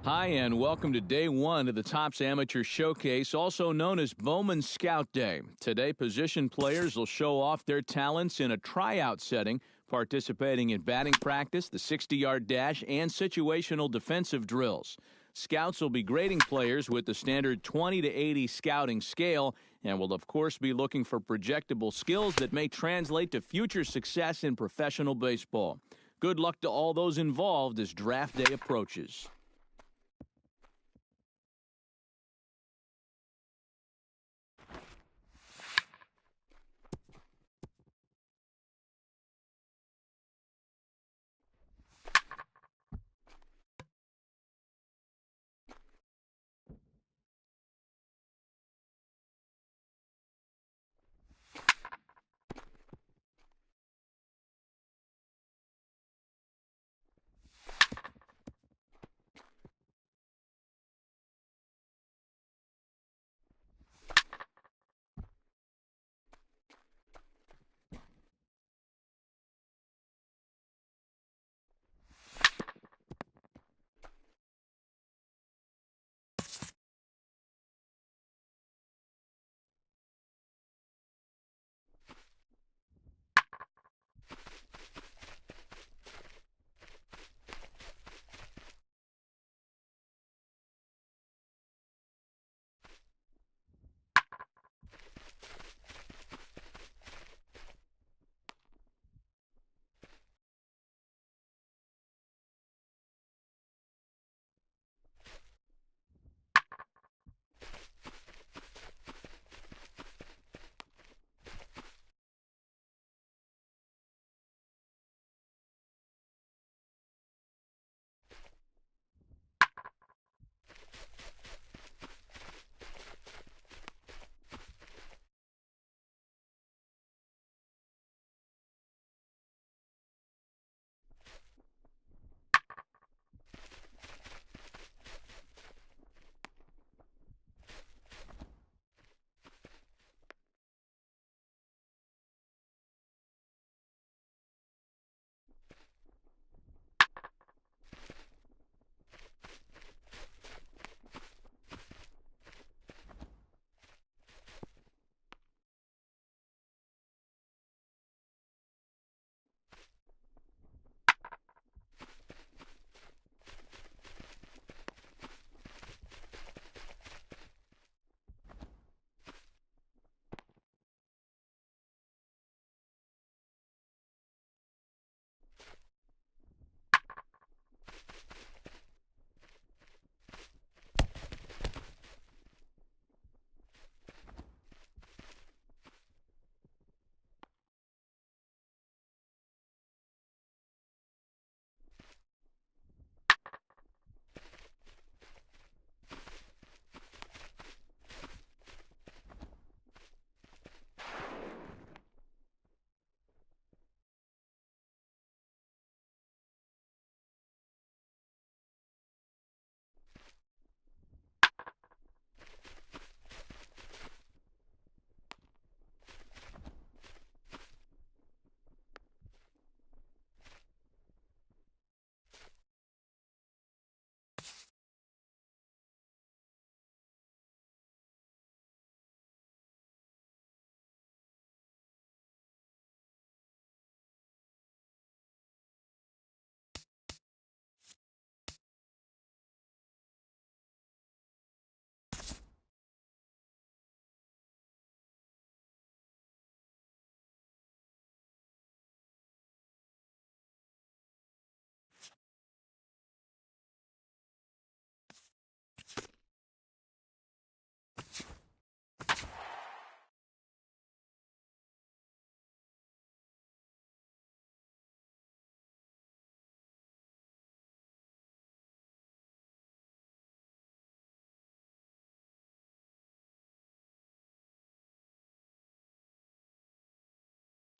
Hi, and welcome to day one of the Topps Amateur Showcase, also known as Bowman Scout Day. Today, position players will show off their talents in a tryout setting, participating in batting practice, the 60-yard dash, and situational defensive drills. Scouts will be grading players with the standard 20 to 80 scouting scale and will, of course, be looking for projectable skills that may translate to future success in professional baseball. Good luck to all those involved as draft day approaches.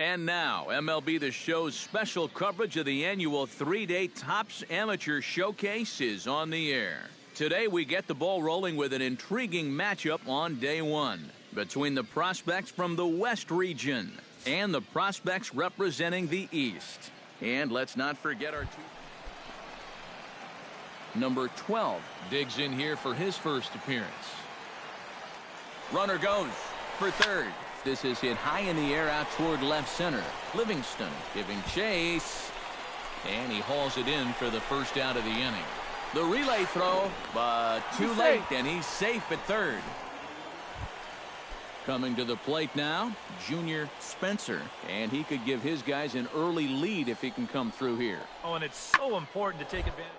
And now, MLB The Show's special coverage of the annual three-day Topps Amateur Showcase is on the air. Today, we get the ball rolling with an intriguing matchup on day one between the prospects from the West region and the prospects representing the East. And let's not forget our two... Number 12 digs in here for his first appearance. Runner goes for third. This is hit high in the air out toward left center. Livingston giving chase. And he hauls it in for the first out of the inning. The relay throw, but too late, and he's safe at third. Coming to the plate now, Junior Spencer, and he could give his guys an early lead if he can come through here. Oh, and it's so important to take advantage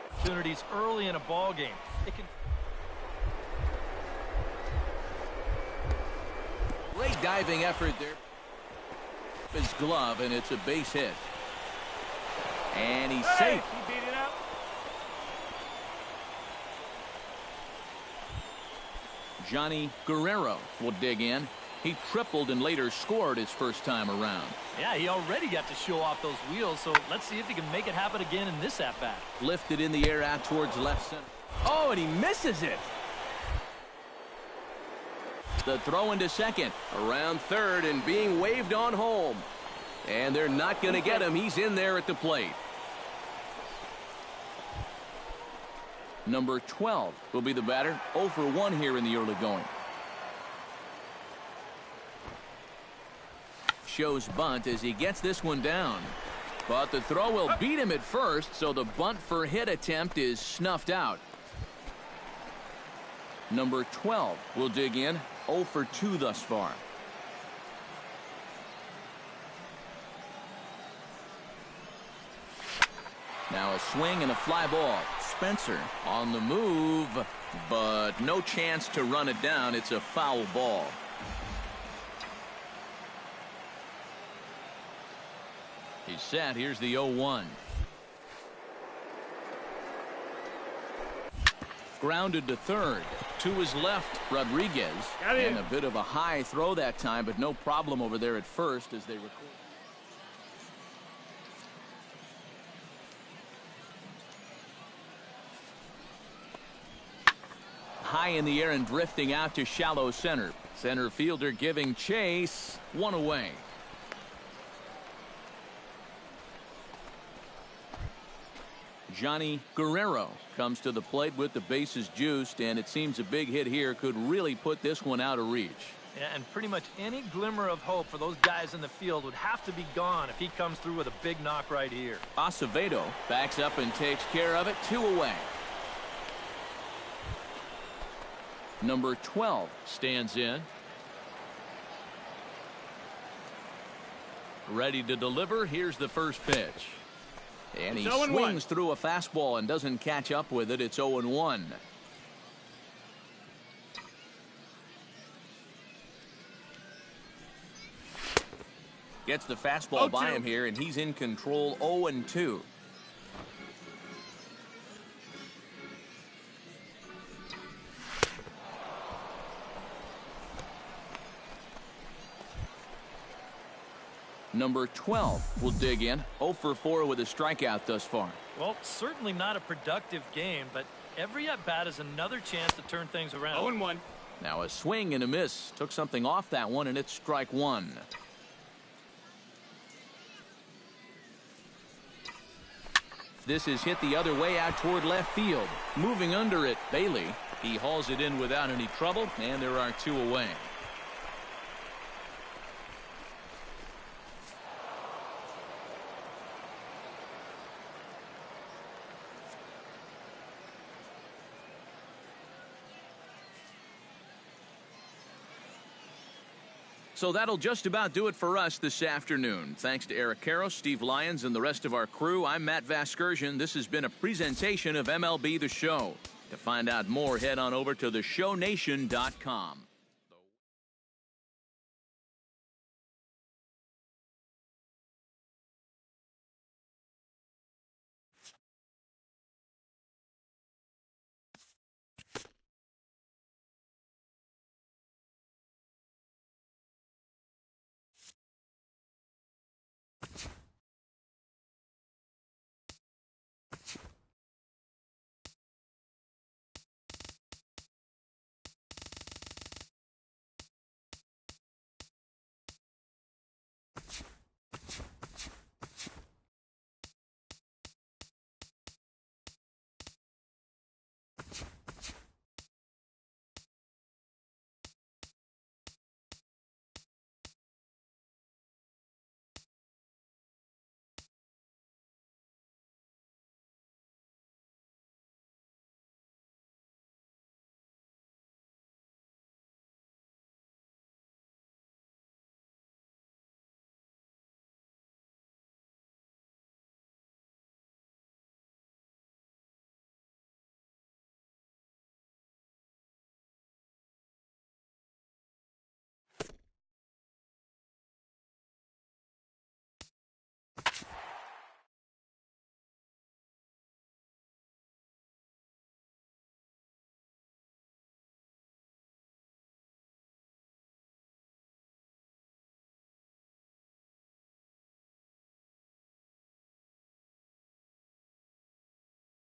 of opportunities early in a ball game. It can. Great diving effort there. His glove, and it's a base hit. And he's safe. He beat it out. Johnny Guerrero will dig in. He tripled and later scored his first time around. Yeah, he already got to show off those wheels, so let's see if he can make it happen again in this at-bat. Lifted in the air out towards left center. Oh, and he misses it. The throw into second. Around third and being waved on home. And they're not going to get him. He's in there at the plate. Number 12 will be the batter. 0 for 1 here in the early going. Shows bunt as he gets this one down. But the throw will beat him at first, so the bunt for hit attempt is snuffed out. Number 12 will dig in. 0 for 2 thus far. Now a swing and a fly ball. Spencer on the move, but no chance to run it down. It's a foul ball. He's set. Here's the 0-1. Grounded to third. To his left, Rodriguez. And a bit of a high throw that time, but no problem over there at first as they record. High in the air and drifting out to shallow center. Center fielder giving chase. One away. Johnny Guerrero comes to the plate with the bases juiced, and it seems a big hit here could really put this one out of reach. Yeah, and pretty much any glimmer of hope for those guys in the field would have to be gone if he comes through with a big knock right here. Acevedo backs up and takes care of it. 2 away. Number 12 stands in. Ready to deliver. Here's the first pitch. And he swings through a fastball and doesn't catch up with it. It's 0-1. Gets the fastball by him here, and he's in control. 0-2. Number 12 will dig in. 0 for 4 with a strikeout thus far. Well, certainly not a productive game, but every at-bat is another chance to turn things around. 0-1. Now a swing and a miss. Took something off that one, and it's strike one. This is hit the other way out toward left field. Moving under it, Bailey. He hauls it in without any trouble, and there are 2 away. So that'll just about do it for us this afternoon. Thanks to Eric Karros, Steve Lyons, and the rest of our crew. I'm Matt Vasgersian. This has been a presentation of MLB The Show. To find out more, head on over to theshownation.com.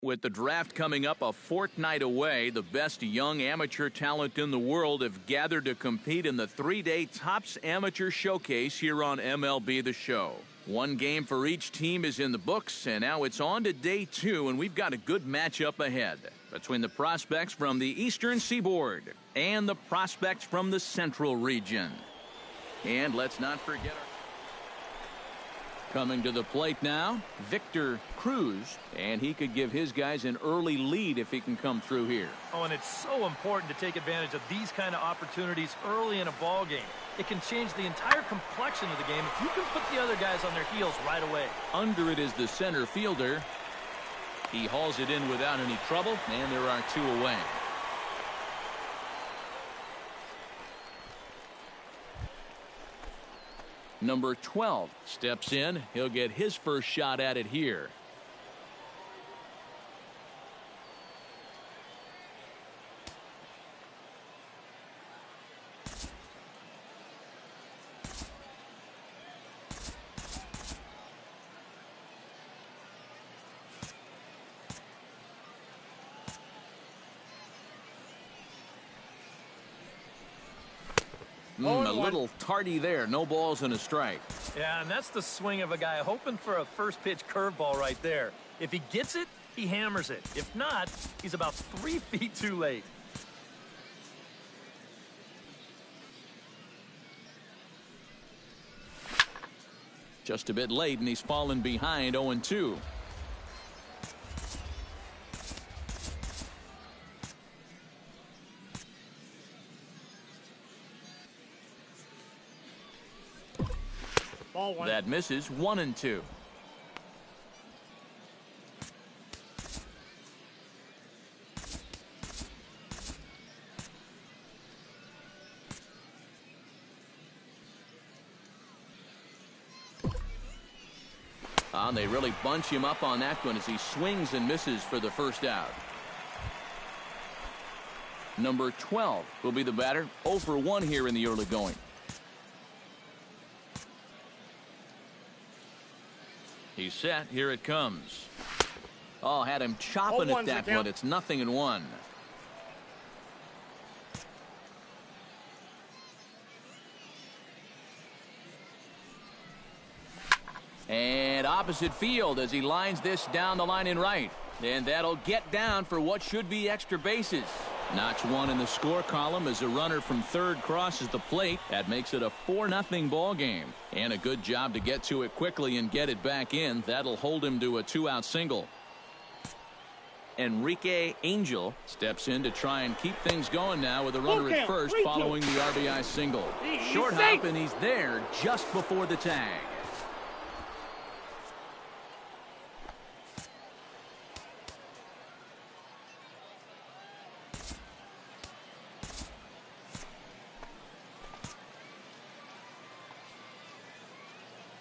With the draft coming up a fortnight away, the best young amateur talent in the world have gathered to compete in the 3-day Topps Amateur Showcase here on MLB The Show. One game for each team is in the books, and now it's on to day 2, and we've got a good matchup ahead between the prospects from the Eastern Seaboard and the prospects from the Central region. And let's not forget coming to the plate now, Victor Cruz, and he could give his guys an early lead if he can come through here. Oh, and it's so important to take advantage of these kind of opportunities early in a ball game. It can change the entire complexion of the game if you can put the other guys on their heels right away. Under it is the center fielder. He hauls it in without any trouble, and there are 2 away. Number 12 steps in. He'll get his first shot at it here. A little tardy there. No balls and a strike. Yeah, and that's the swing of a guy hoping for a first pitch curveball right there. If he gets it, he hammers it. If not, he's about 3 feet too late. Just a bit late, and he's fallen behind 0-2. That misses. 1-2. And they really bunch him up on that one as he swings and misses for the first out. Number 12 will be the batter. 0 for 1 here in the early going. He's set. Here it comes. Oh, had him chopping at that one. It's 0-1. And opposite field as he lines this down the line in right. And that'll get down for what should be extra bases. Notch 1 in the score column as a runner from third crosses the plate. That makes it a 4-0 ball game. And a good job to get to it quickly and get it back in. That'll hold him to a 2-out single. Enrique Angel steps in to try and keep things going now with a runner at first following the RBI single. Short hop, and he's there just before the tag.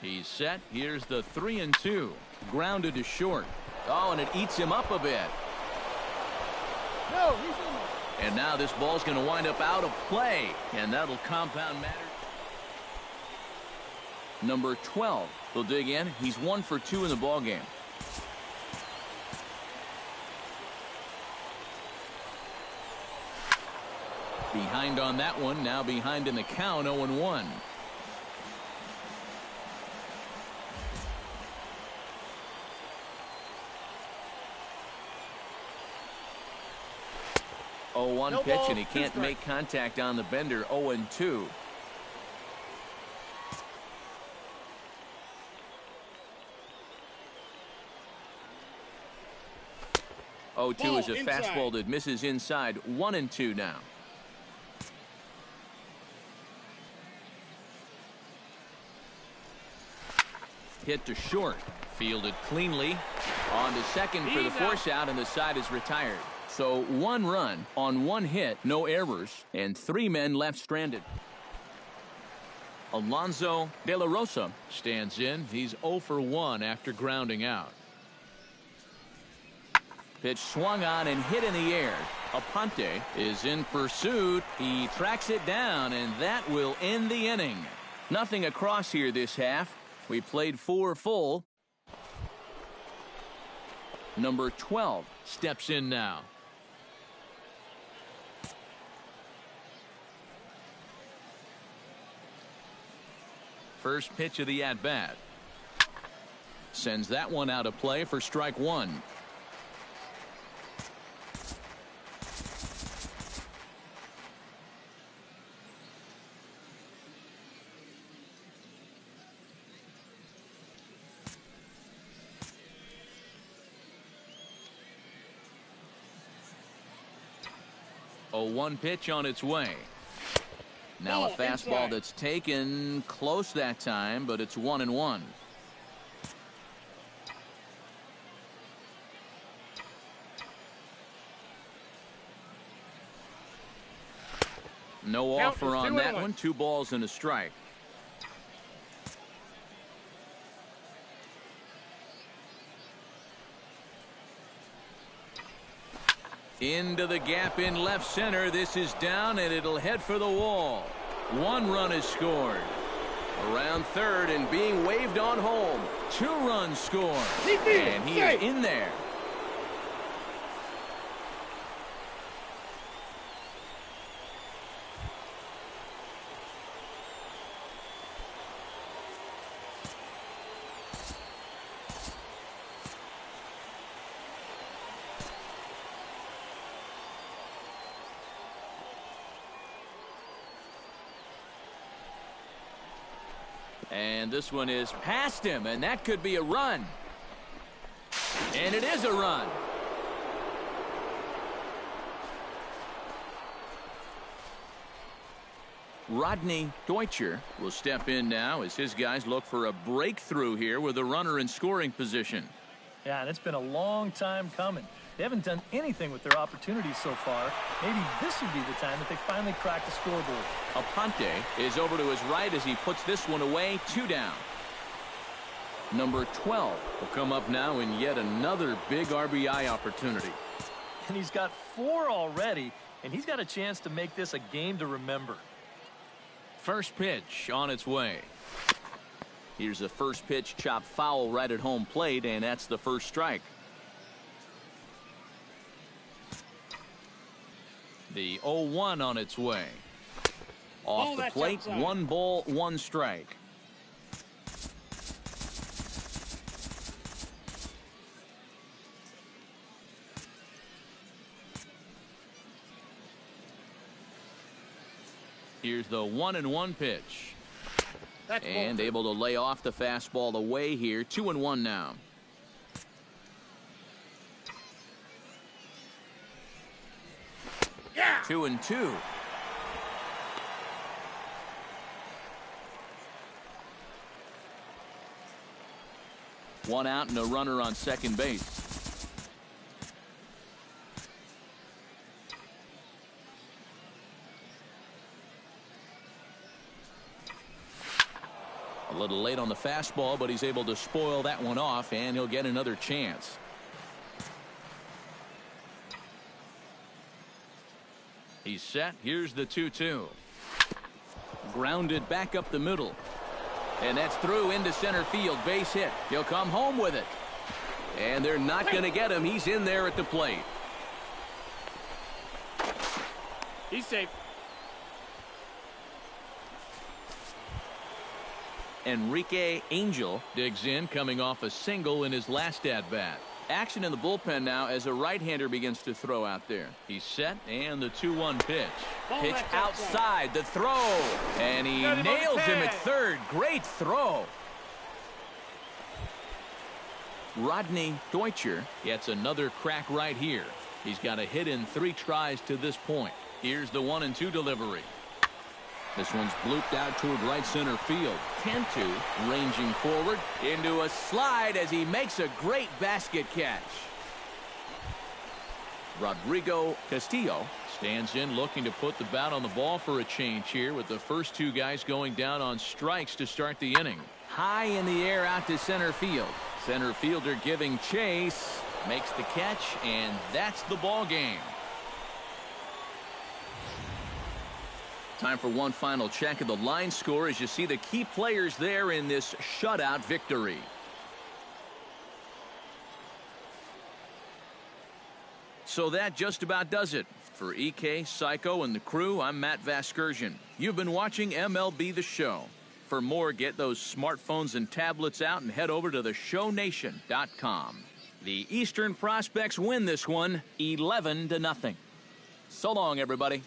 He's set. Here's the 3-2. Grounded to short. Oh, and it eats him up a bit. No, he's in there. And now this ball's going to wind up out of play, and that'll compound matters. Number 12 will dig in. He's 1 for 2 in the ball game. Behind on that one. Now behind in the count. 0-1. 0-1 pitch, and he can't make contact on the bender. 0-2. Oh, 2 is a fastball that misses inside. 1-2 now. Hit to short. Fielded cleanly. On to second for the force out, and the side is retired. So 1 run on 1 hit, no errors, and 3 men left stranded. Alonso De La Rosa stands in. He's 0 for 1 after grounding out. Pitch swung on and hit in the air. Aponte is in pursuit. He tracks it down, and that will end the inning. Nothing across here this half. We played 4 full. Number 12 steps in now. First pitch of the at-bat. Sends that one out of play for strike one. A 1 pitch on its way. Now a fastball that's taken close that time, but it's 1-1. No offer on that one. 2 balls and a strike. Into the gap in left center. This is down, and it'll head for the wall. 1 run is scored. Around third and being waved on home. 2 runs scored. And he is in there. And this one is past him, and that could be a run. And it is a run. Rodney Deutscher will step in now as his guys look for a breakthrough here with a runner in scoring position. Yeah, and it's been a long time coming. They haven't done anything with their opportunities so far. Maybe this would be the time that they finally crack the scoreboard. Aponte is over to his right as he puts this one away. 2 down. Number 12 will come up now in yet another big RBI opportunity. And he's got 4 already, and he's got a chance to make this a game to remember. First pitch on its way. Here's the first pitch chopped foul right at home plate, and that's the first strike. The 0-1 on its way. Off the plate, 1 ball, 1 strike. Here's the 1-1 pitch. And able to lay off the fastball away here. 2-1 now. Yeah. 2-2. One out and a runner on second base. A little late on the fastball, but he's able to spoil that one off, and he'll get another chance. He's set. Here's the 2-2. Grounded back up the middle. And that's through into center field. Base hit. He'll come home with it. And they're not going to get him. He's in there at the plate. He's safe. Enrique Angel digs in, coming off a single in his last at-bat. Action in the bullpen now as a right-hander begins to throw out there. He's set, and the 2-1 pitch. Pitch outside, the throw. And he nails him at third. Great throw. Rodney Deutscher gets another crack right here. He's got a hit in 3 tries to this point. Here's the 1-2 delivery. This one's blooped out toward right center field. Cantu ranging forward into a slide as he makes a great basket catch. Rodrigo Castillo stands in looking to put the bat on the ball for a change here with the first 2 guys going down on strikes to start the inning. High in the air out to center field. Center fielder giving chase. Makes the catch, and that's the ball game. Time for one final check of the line score as you see the key players there in this shutout victory. So that just about does it. For EK, Psycho, and the crew, I'm Matt Vasgersian. You've been watching MLB The Show. For more, get those smartphones and tablets out and head over to theshownation.com. The Eastern Prospects win this one 11-0. So long, everybody.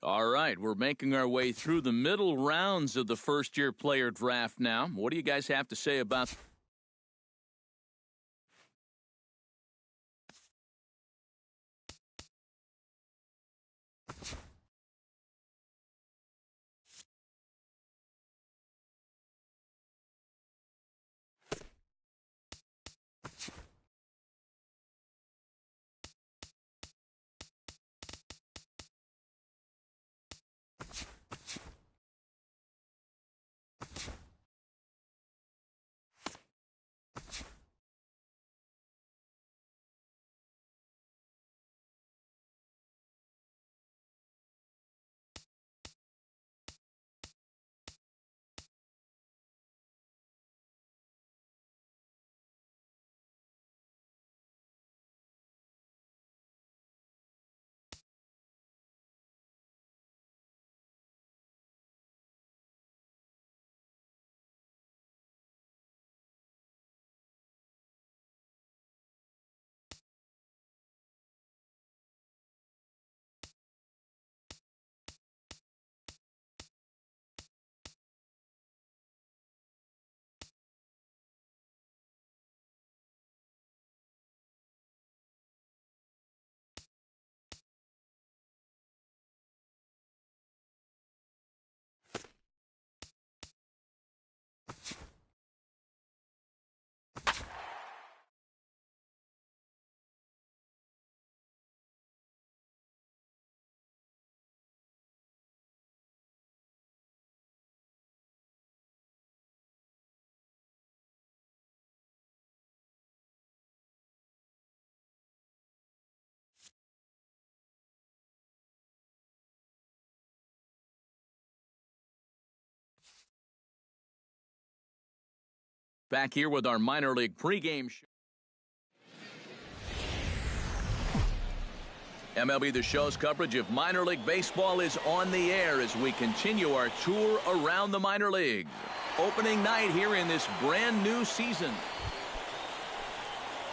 All right, we're making our way through the middle rounds of the first-year player draft now. What do you guys have to say about back here with our minor league pregame show? MLB The Show's coverage of minor league baseball is on the air as we continue our tour around the minor leagues. Opening night here in this brand new season.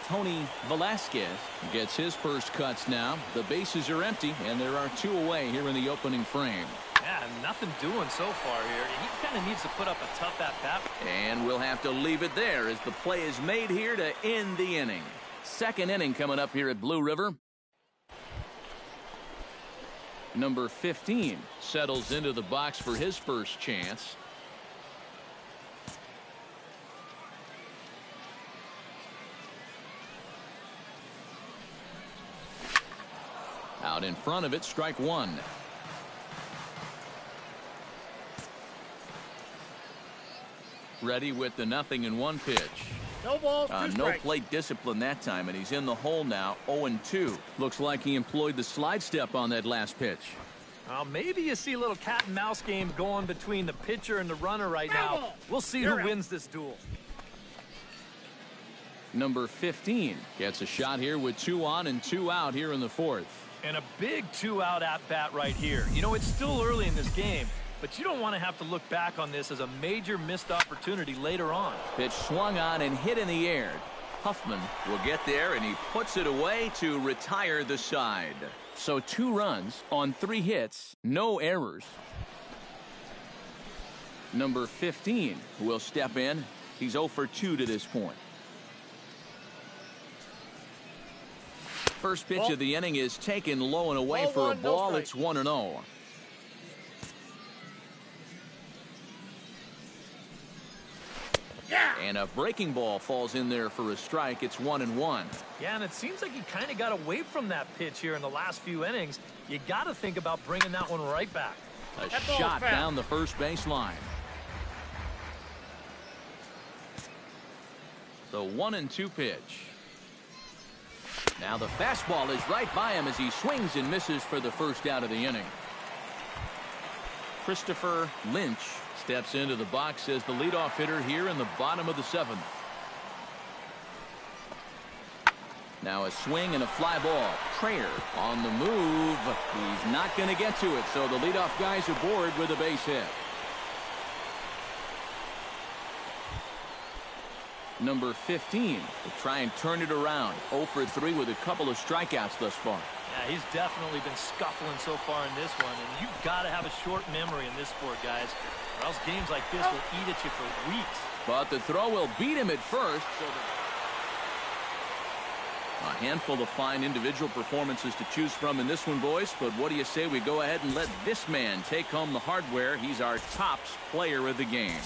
Tony Velasquez gets his first cuts now. The bases are empty, and there are two away here in the opening frame. Yeah, nothing doing so far here. He kind of needs to put up a tough at-bat. And we'll have to leave it there as the play is made here to end the inning. Second inning coming up here at Blue River. Number 15 settles into the box for his first chance. Out in front of it, strike one. Ready with the 0-1 pitch. No balls, no plate discipline that time, and he's in the hole now, 0-2. Looks like he employed the slide step on that last pitch. Maybe you see a little cat and mouse game going between the pitcher and the runner right now. We'll see who wins this duel. Number 15 gets a shot here with 2 on and 2 out here in the fourth. And a big 2-out at-bat right here. You know, it's still early in this game, but you don't want to have to look back on this as a major missed opportunity later on. Pitch swung on and hit in the air. Huffman will get there, and he puts it away to retire the side. So 2 runs on 3 hits, no errors. Number 15 will step in. He's 0 for 2 to this point. First pitch of the inning is taken low and away for a ball. It's 1-0. And a breaking ball falls in there for a strike. It's 1-1. Yeah, and it seems like he kind of got away from that pitch here in the last few innings. You got to think about bringing that one right back. A shot down the first baseline. The 1-2 pitch. Now the fastball is right by him as he swings and misses for the first out of the inning. Christopher Lynch steps into the box as the leadoff hitter here in the bottom of the 7th. Now a swing and a fly ball. Trayer on the move. He's not going to get to it, so the leadoff guy's aboard with a base hit. Number 15 will try and turn it around. 0 for 3 with a couple of strikeouts thus far. Yeah, he's definitely been scuffling so far in this one, and you've got to have a short memory in this sport, guys, or else games like this will eat at you for weeks. But the throw will beat him at first. So a handful of fine individual performances to choose from in this one, boys. But what do you say we go ahead and let this man take home the hardware? He's our tops player of the game.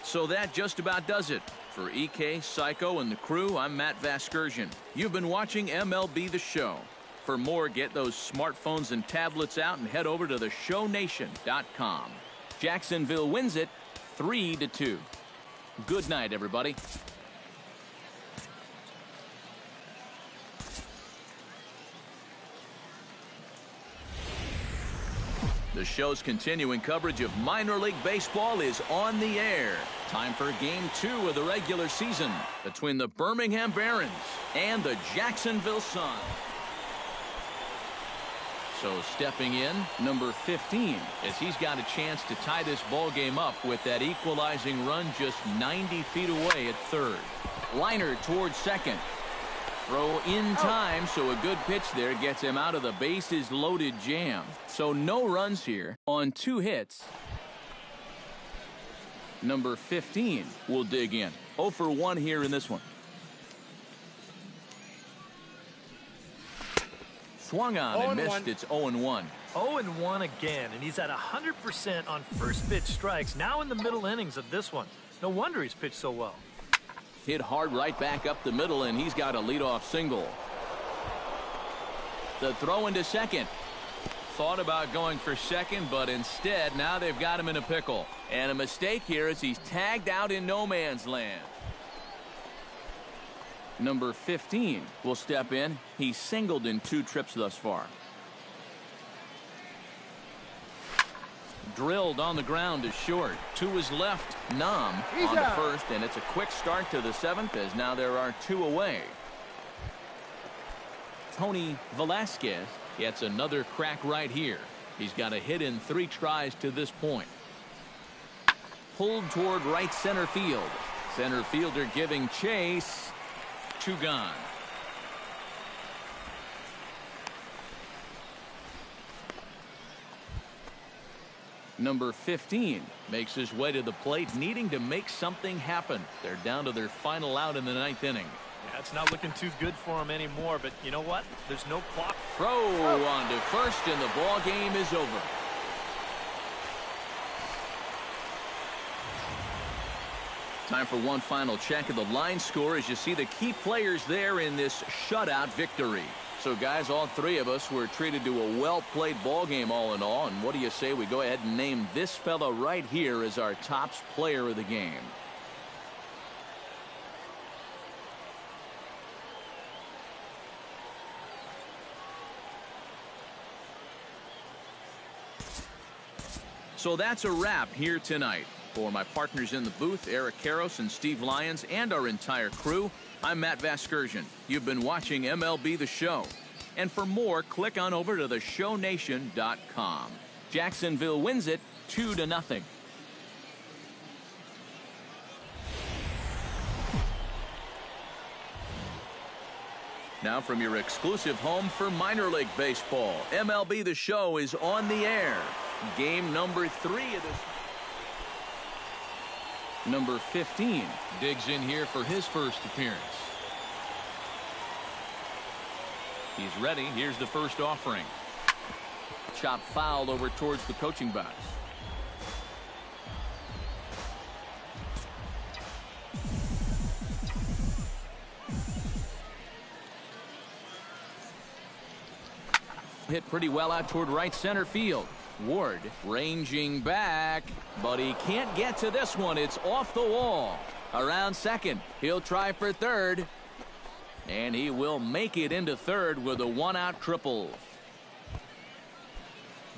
So that just about does it. For EK, Psycho, and the crew, I'm Matt Vasgersian. You've been watching MLB The Show. For more, get those smartphones and tablets out and head over to theshownation.com. Jacksonville wins it 3-2. Good night, everybody. The show's continuing coverage of minor league baseball is on the air. Time for Game 2 of the regular season between the Birmingham Barons and the Jacksonville Sun. So stepping in, number 15, as he's got a chance to tie this ball game up with that equalizing run just 90 feet away at third. Liner towards second. Throw in time, so a good pitch there gets him out of the bases loaded jam. So no runs here on 2 hits. Number 15 will dig in. 0 for 1 here in this one. Swung on and missed. It's 0-1. 0-1 again, and he's at 100% on first pitch strikes now in the middle innings of this one. No wonder he's pitched so well. Hit hard right back up the middle, and he's got a leadoff single. The throw into second. Thought about going for second, but instead now they've got him in a pickle. And a mistake here as he's tagged out in no man's land. Number 15 will step in. He's singled in 2 trips thus far. Drilled on the ground to short. To his left, Nam on the first, and it's a quick start to the 7th as now there are 2 away. Tony Velasquez gets another crack right here. He's got a hit in 3 tries to this point. Pulled toward right center field. Center fielder giving chase. 2 gone. Number 15 makes his way to the plate, needing to make something happen. They're down to their final out in the 9th inning. Yeah, it's not looking too good for him anymore, but you know what? There's no clock. Throw on to first, and the ball game is over. Time for one final check of the line score as you see the key players there in this shutout victory. So, guys, all 3 of us were treated to a well-played ball game all in all. And what do you say we go ahead and name this fella right here as our tops player of the game? So that's a wrap here tonight. For my partners in the booth, Eric Karros and Steve Lyons, and our entire crew, I'm Matt Vasgersian. You've been watching MLB The Show. And for more, click on over to theshownation.com. Jacksonville wins it 2-0. Now from your exclusive home for minor league baseball, MLB The Show is on the air. Game number 3 of this. Number 15 digs in here for his first appearance. He's ready. Here's the first offering. Chop foul over towards the coaching box. Hit pretty well out toward right center field. Ward ranging back, but he can't get to this one. It's off the wall. Around second. He'll try for third. And he will make it into third with a one-out triple.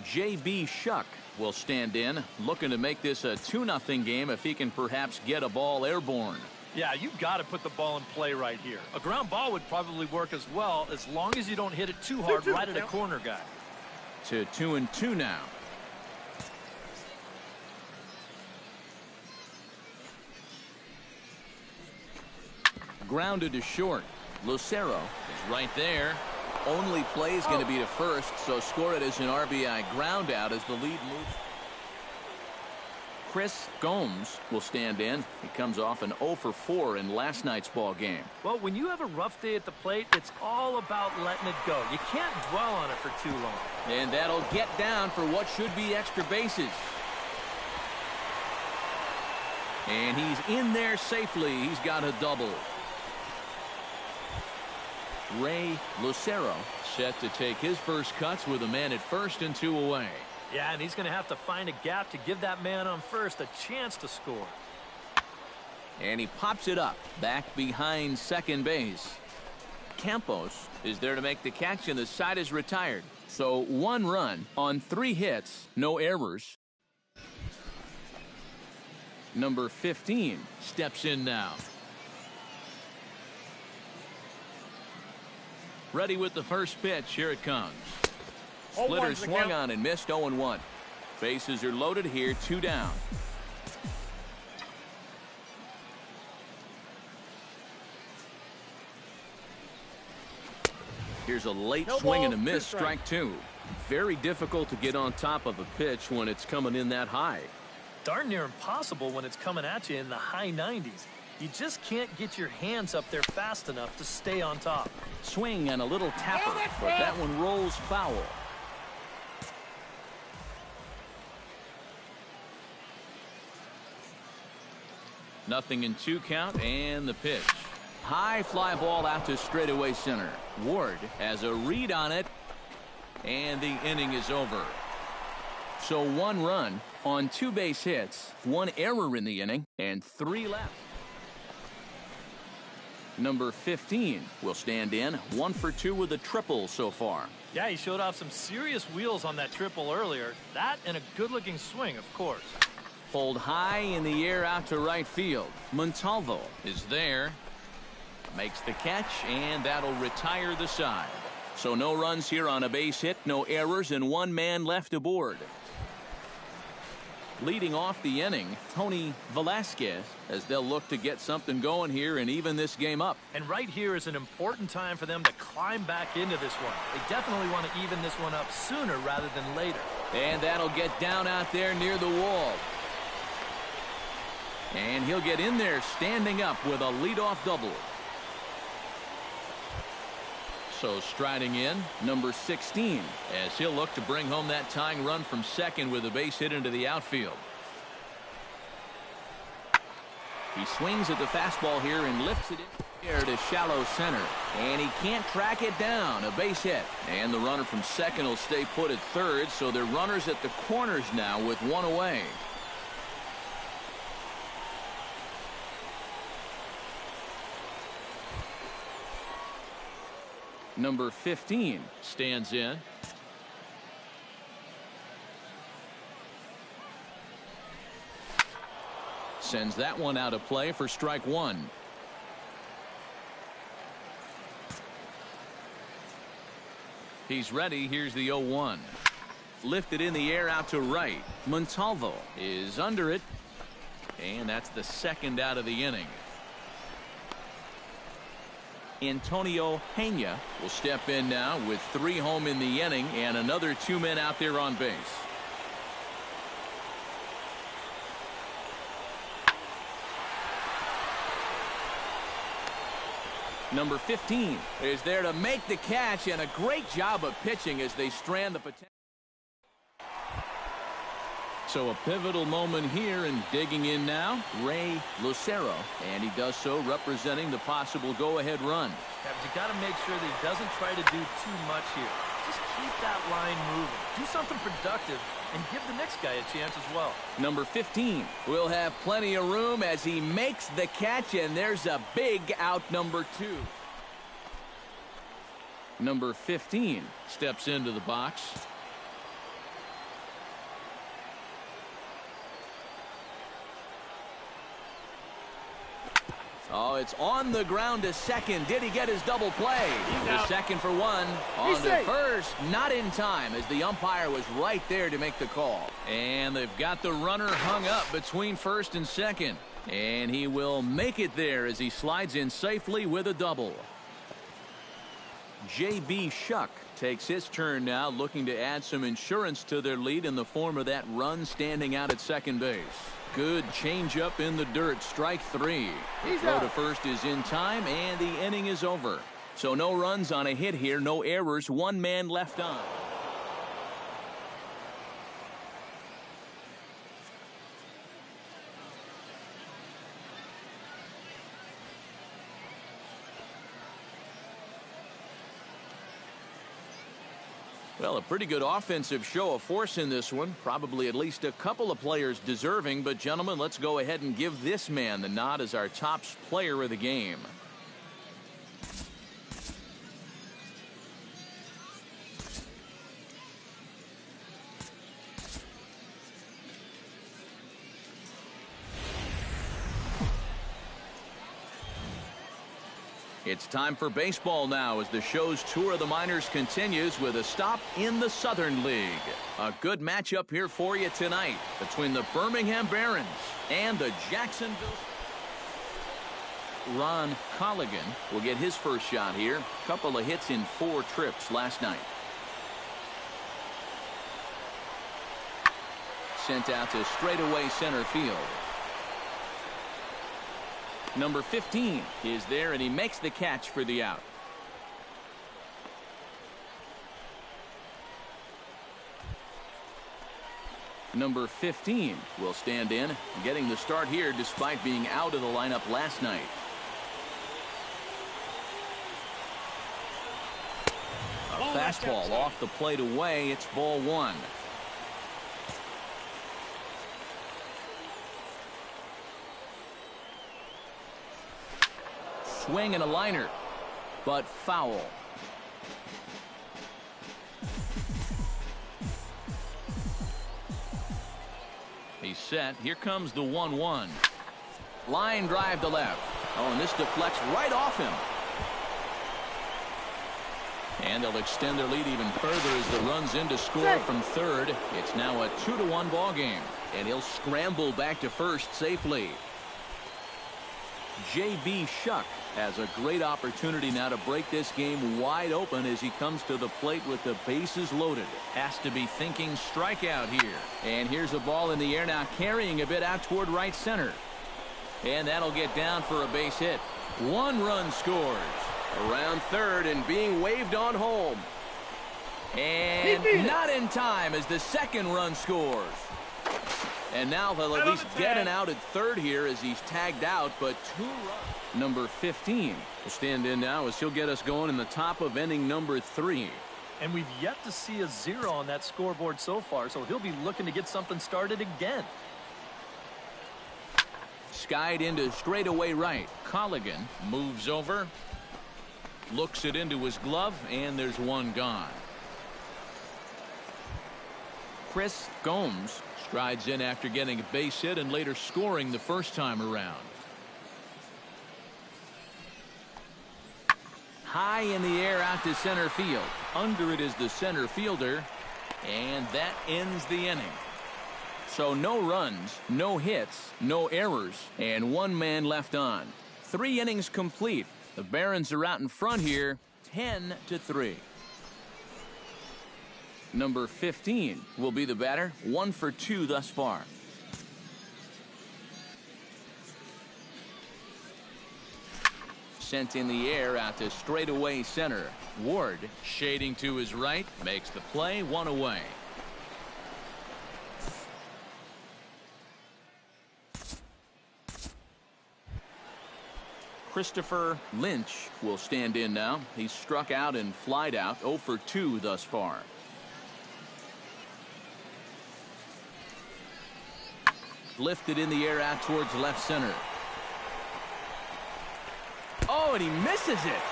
J.B. Shuck will stand in, looking to make this a 2-0 game if he can perhaps get a ball airborne. Yeah, you've got to put the ball in play right here. A ground ball would probably work as well, as long as you don't hit it too hard right at a corner guy. To 2-2 now. Grounded to short. Lucero is right there. Only play is going to be to first, so score it as an RBI ground out as the lead moves. Chris Gomes will stand in. He comes off an 0 for 4 in last night's ball game. Well, when you have a rough day at the plate, it's all about letting it go. You can't dwell on it for too long. And that'll get down for what should be extra bases. And he's in there safely. He's got a double. Ray Lucero set to take his first cuts with a man at first and 2 away. Yeah, and he's going to have to find a gap to give that man on first a chance to score. And he pops it up back behind second base. Campos is there to make the catch, and the side is retired. So 1 run on 3 hits, no errors. Number 15 steps in now. Ready with the first pitch. Here it comes. Splitter swung on and missed. 0-1. Bases are loaded here. 2 down. Here's a late swing and a miss. Strike 2. Very difficult to get on top of a pitch when it's coming in that high. Darn near impossible when it's coming at you in the high 90s. You just can't get your hands up there fast enough to stay on top. Swing and a little tapper, but that one rolls foul. Nothing in 2 count, and the pitch. High fly ball out to straightaway center. Ward has a read on it, and the inning is over. So 1 run on 2 base hits, 1 error in the inning, and 3 left. Number 15 will stand in. 1 for 2 with a triple so far. Yeah, he showed off some serious wheels on that triple earlier. That and a good-looking swing, of course. Pulled high in the air out to right field. Montalvo is there. Makes the catch, and that'll retire the side. So no runs here on a base hit, no errors, and 1 man left aboard. Leading off the inning, Tony Velasquez, as they'll look to get something going here and even this game up. And right here is an important time for them to climb back into this one. They definitely want to even this one up sooner rather than later. And that'll get down out there near the wall. And he'll get in there standing up with a leadoff double. So striding in, number 16, as he'll look to bring home that tying run from second with a base hit into the outfield. He swings at the fastball here and lifts it in the air to shallow center. And he can't track it down. A base hit. And the runner from second will stay put at third, so they're runners at the corners now with 1 away. Number 15 stands in. Sends that one out of play for strike 1. He's ready. Here's the 0-1. Lifted in the air out to right. Montalvo is under it. And that's the second out of the inning. Antonio Pena will step in now with 3 home in the inning and another 2 men out there on base. Number 15 is there to make the catch, and a great job of pitching as they strand the potential. So a pivotal moment here, and digging in now, Ray Lucero, and he does so representing the possible go-ahead run. Yeah, but you got to make sure that he doesn't try to do too much here. Just keep that line moving. Do something productive and give the next guy a chance as well. Number 15 will have plenty of room as he makes the catch, and there's a big out. Number 2. Number 15 steps into the box. Oh, it's on the ground to second. Did he get his double play? The second for one. On to first. Not in time, as the umpire was right there to make the call. And they've got the runner hung up between first and second. And he will make it there as he slides in safely with a double. J.B. Shuck takes his turn now, looking to add some insurance to their lead in the form of that run standing out at second base. Good changeup in the dirt. Strike 3. The throw to first is in time, and the inning is over. So no runs on a hit here, no errors, one man left on. Well, a pretty good offensive show of force in this one. Probably at least a couple of players deserving. But, gentlemen, let's go ahead and give this man the nod as our top player of the game. It's time for baseball now as the show's tour of the minors continues with a stop in the Southern League. A good matchup here for you tonight between the Birmingham Barons and the Jacksonville. Ron Colligan will get his first shot here. Couple of hits in 4 trips last night. Sent out to straightaway center field. Number 15 is there, and he makes the catch for the out. Number 15 will stand in, getting the start here despite being out of the lineup last night. A fastball off the plate away. It's ball 1. Swing and a liner, but foul. He's set. Here comes the 1-1. Line drive to left. Oh, and this deflects right off him. And they'll extend their lead even further as the run's in to score from third. It's now a 2-1 ball game, and he'll scramble back to first safely. J.B. Shuck has a great opportunity now to break this game wide open as he comes to the plate with the bases loaded. Has to be thinking strikeout here. And here's a ball in the air now, carrying a bit out toward right center. And that'll get down for a base hit. 1 run scores. Around third and being waved on home. And not in time as the second run scores. And now they'll at least get an out at third here as he's tagged out, but 2 runs. Number 15 will stand in now as he'll get us going in the top of inning number 3. And we've yet to see a 0 on that scoreboard so far, so he'll be looking to get something started again. Skied into straightaway right. Colligan moves over, looks it into his glove, and there's 1 gone. Chris Gomes strides in after getting a base hit and later scoring the first time around. High in the air out to center field. Under it is the center fielder, and that ends the inning. So no runs, no hits, no errors, and 1 man left on. 3 innings complete. The Barons are out in front here, 10-3. Number 15 will be the batter. 1 for 2 thus far. sent in the air out to straightaway center. Ward, shading to his right, makes the play, 1 away. Christopher Lynch will stand in now. He's struck out and flied out, 0 for 2 thus far. Lifted in the air out towards left center. Oh, and he misses it.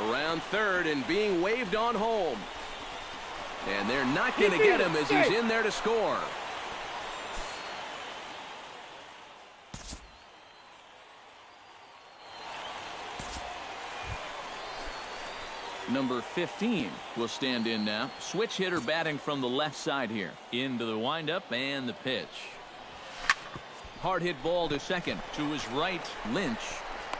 Around third and being waved on home. And they're not going to get him as he's in there to score. Number 15 will stand in now. Switch hitter batting from the left side here. Into the windup and the pitch. Hard hit ball to second. To his right, Lynch.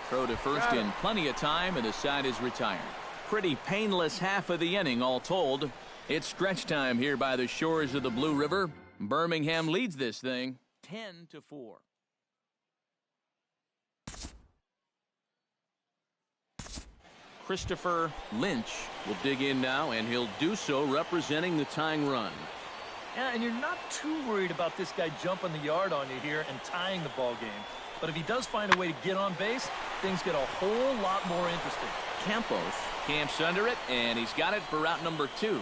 Throw to first in plenty of time, and the side is retired. Pretty painless half of the inning all told. It's stretch time here by the shores of the Blue River. Birmingham leads this thing 10-4. Christopher Lynch will dig in now, and he'll do so representing the tying run. Yeah, and you're not too worried about this guy jumping the yard on you here and tying the ball game. But if he does find a way to get on base, things get a whole lot more interesting. Campos camps under it, and he's got it for route number 2.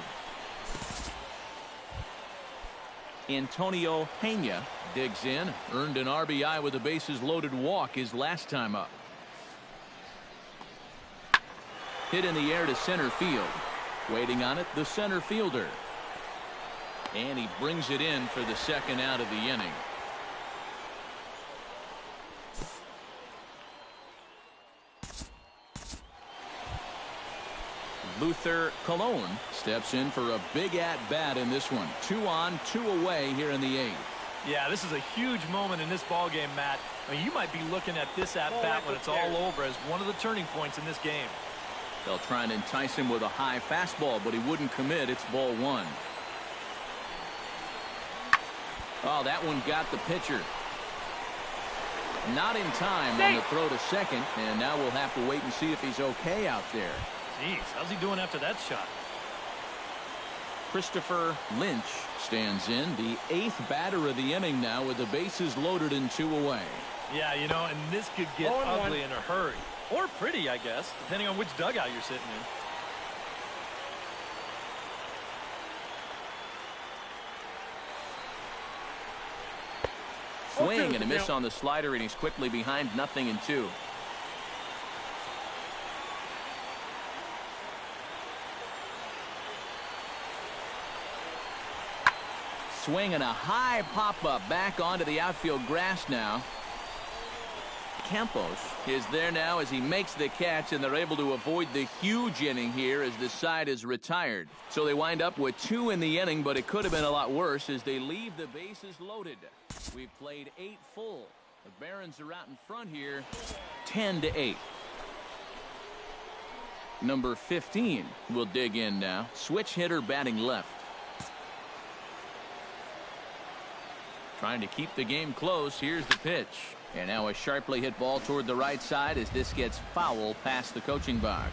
Antonio Pena digs in, earned an RBI with a bases loaded walk his last time up. Hit in the air to center field. Waiting on it, the center fielder. And he brings it in for the second out of the inning. Luther Colon steps in for a big at-bat in this one. 2 on, 2 away here in the 8th. Yeah, this is a huge moment in this ball game, Matt. I mean, you might be looking at this at-bat when it's all over as one of the turning points in this game. They'll try and entice him with a high fastball, but he wouldn't commit. It's ball 1. Oh, that one got the pitcher. Not in time on the throw to second, and now we'll have to wait and see if he's okay out there. Jeez, how's he doing after that shot? Christopher Lynch stands in, the 8th batter of the inning now with the bases loaded and 2 away. Yeah, you know, and this could get ugly in a hurry. Or pretty, I guess, depending on which dugout you're sitting in. Swing and a miss on the slider, and he's quickly behind 0-2. Swing and a high pop-up back onto the outfield grass now. Campos is there now as he makes the catch, and they're able to avoid the huge inning here as the side is retired. So they wind up with 2 in the inning, but it could have been a lot worse as they leave the bases loaded. We've played 8 full. The Barons are out in front here, 10-8. Number 15 will dig in now. Switch hitter batting left. Trying to keep the game close. Here's the pitch. And now a sharply hit ball toward the right side as this gets foul past the coaching box.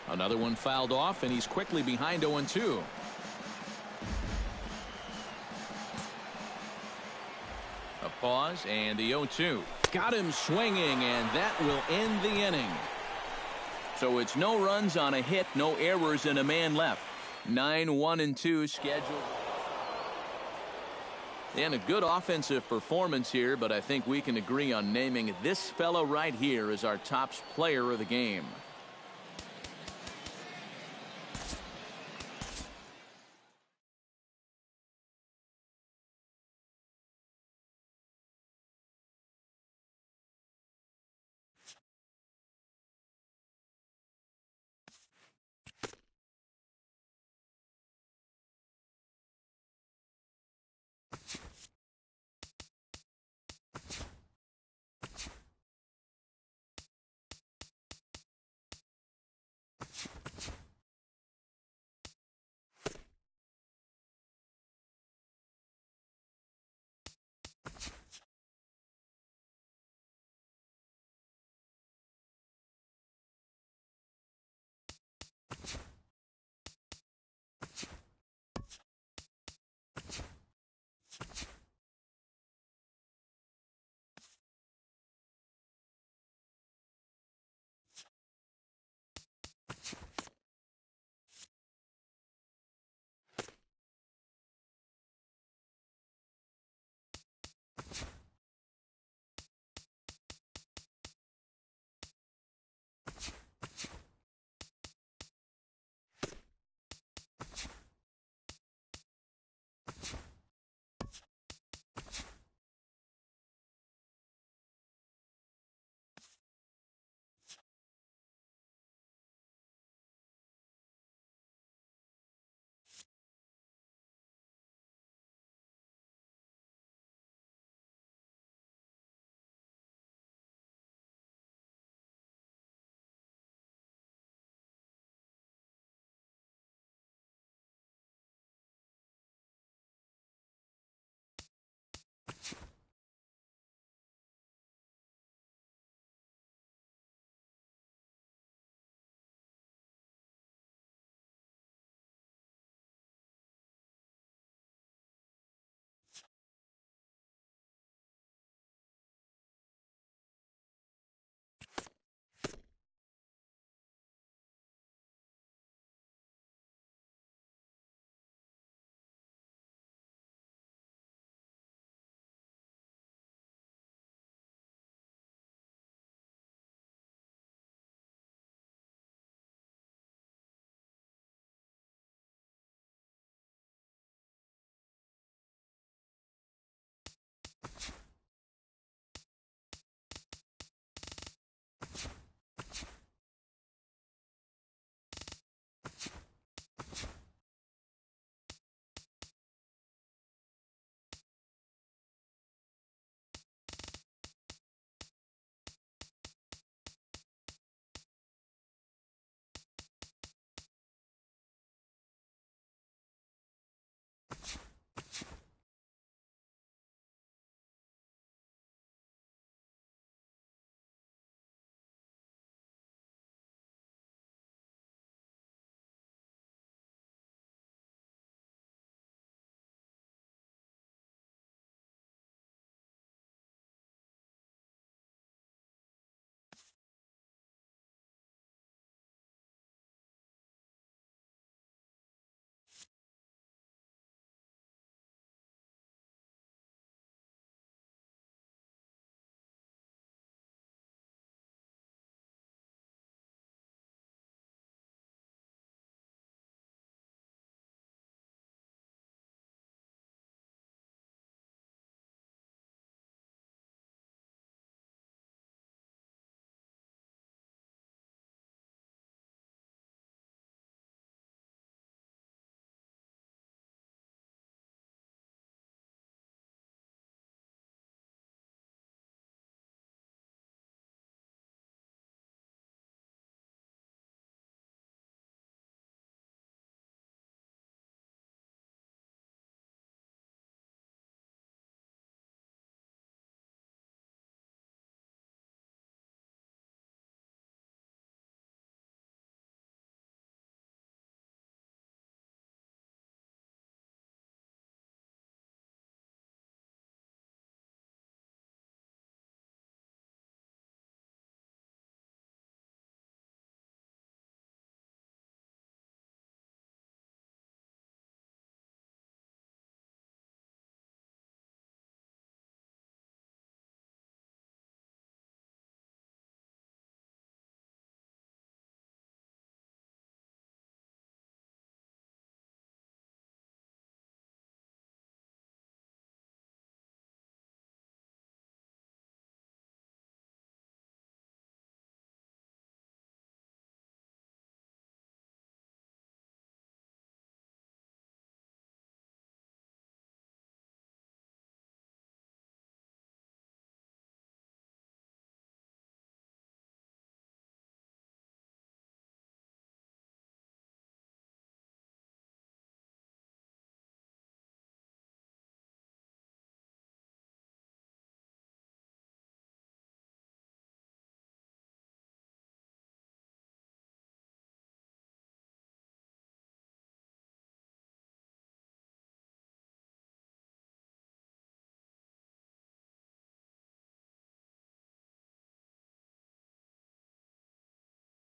Another one fouled off, and he's quickly behind 0-2. A pause, and the 0-2. Got him swinging, and that will end the inning. So it's no runs on a hit, no errors, and a man left. 9-1-2 scheduled. And a good offensive performance here, but I think we can agree on naming this fellow right here as our top player of the game.